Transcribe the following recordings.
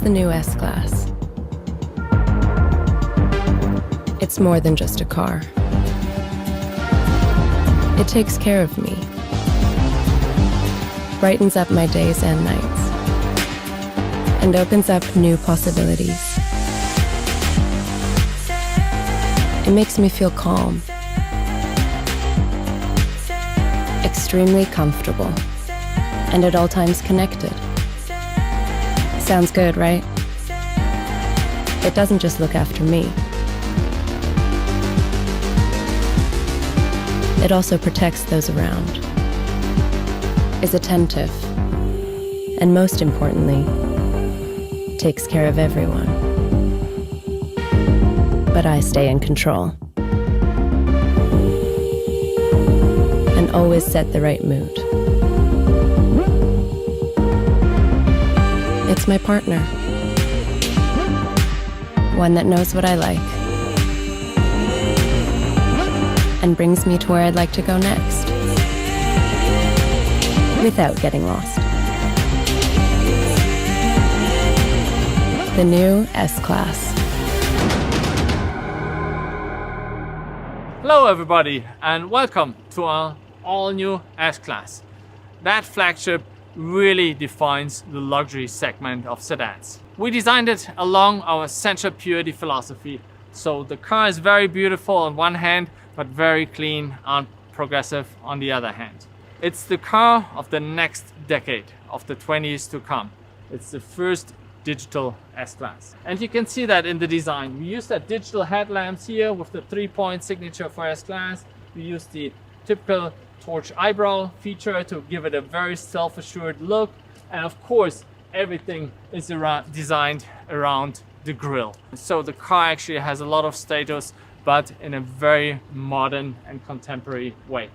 the new S-Class. It's more than just a car. It takes care of me, brightens up my days and nights, and opens up new possibilities. It makes me feel calm, extremely comfortable, and at all times connected. Sounds good, right? It doesn't just look after me. It also protects those around, is attentive, and most importantly, takes care of everyone. But I stay in control and always set the right mood. It's my partner, one that knows what I like and brings me to where I'd like to go next, without getting lost. The new S-Class. Hello everybody and welcome to our all-new S-Class. That flagship really defines the luxury segment of sedans. We designed it along our central purity philosophy. So the car is very beautiful on one hand, but very clean and progressive on the other hand. It's the car of the next decade, of the 20s to come. It's the first digital S-Class. And you can see that in the design. We use that digital headlamps here with the 3-point signature for S-Class. We use the typical torch eyebrow feature to give it a very self-assured look. And of course, everything is designed around the grille. So the car actually has a lot of status, but in a very modern and contemporary way.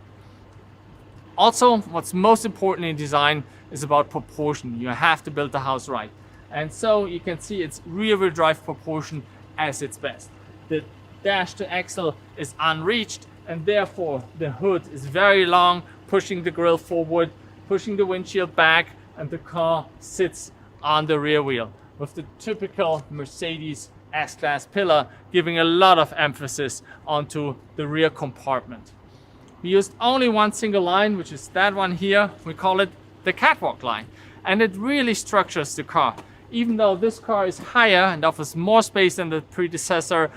Also, what's most important in design is about proportion. You have to build the house right. And so you can see its rear-wheel drive proportion as its best. The dash to axle is unreached, and therefore the hood is very long, pushing the grille forward, pushing the windshield back, and the car sits on the rear wheel with the typical Mercedes S-Class pillar, giving a lot of emphasis onto the rear compartment. We used only one single line, which is that one here. We call it the catwalk line, and it really structures the car. Even though this car is higher and offers more space than the predecessor,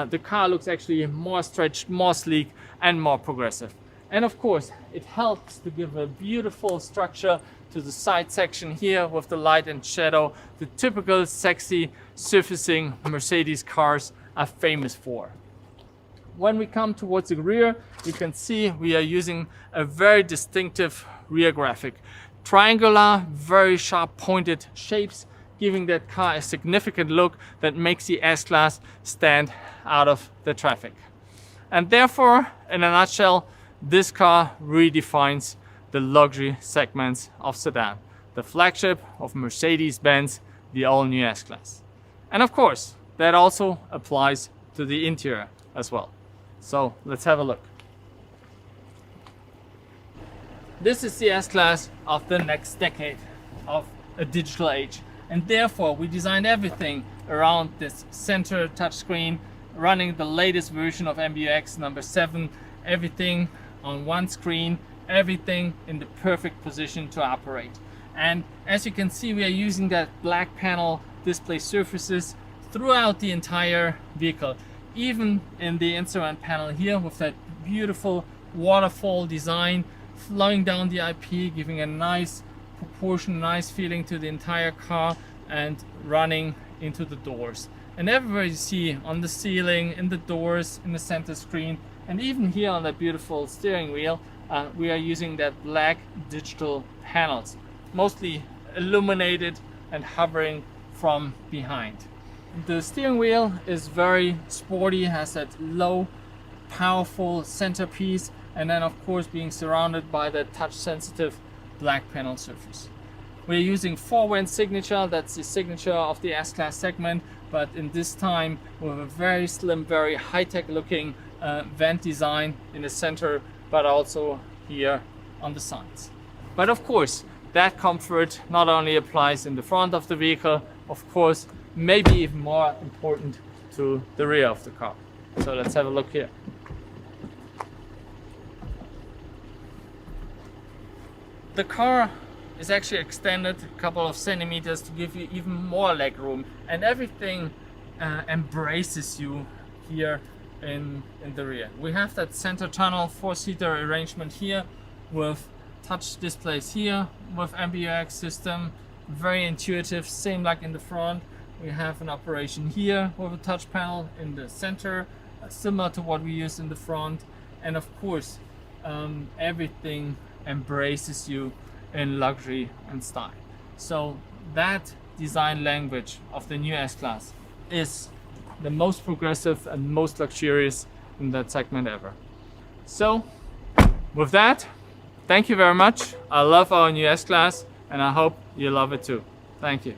the car looks actually more stretched, more sleek, and more progressive. And of course, it helps to give a beautiful structure to the side section here with the light and shadow, the typical sexy surfacing Mercedes cars are famous for. When we come towards the rear, you can see we are using a very distinctive rear graphic. Triangular, very sharp pointed shapes, giving that car a significant look that makes the S-Class stand out of the traffic. And therefore, in a nutshell, this car redefines the luxury segments of sedan, the flagship of Mercedes-Benz, the all-new S-Class. And of course, that also applies to the interior as well. So let's have a look. This is the S-Class of the next decade of a digital age. And therefore, we designed everything around this center touchscreen, running the latest version of MBUX number 7, everything on one screen, everything in the perfect position to operate. And as you can see, we are using that black panel display surfaces throughout the entire vehicle, even in the instrument panel here with that beautiful waterfall design flowing down the IP, giving a nice proportion, nice feeling to the entire car and running into the doors. And everywhere you see on the ceiling, in the doors, in the center screen, and even here on that beautiful steering wheel, we are using that black digital panels, mostly illuminated and hovering from behind. The steering wheel is very sporty, has that low, powerful centerpiece, and then of course being surrounded by the touch-sensitive black panel surface. We're using 4-vent signature, that's the signature of the S-Class segment, but in this time with a very slim, very high-tech looking vent design in the center, but also here on the sides. But of course, that comfort not only applies in the front of the vehicle, of course, maybe even more important to the rear of the car. So let's have a look here. The car is actually extended a couple of centimeters to give you even more leg room, and everything embraces you here in the rear. We have that center tunnel 4-seater arrangement here with touch displays here, with MBUX system, very intuitive, same like in the front. We have an operation here with a touch panel in the center, similar to what we use in the front, and of course everything embraces you in luxury and style. So that design language of the new S-Class is the most progressive and most luxurious in that segment ever. So with that, thank you very much. I love our new S-Class and I hope you love it too. Thank you.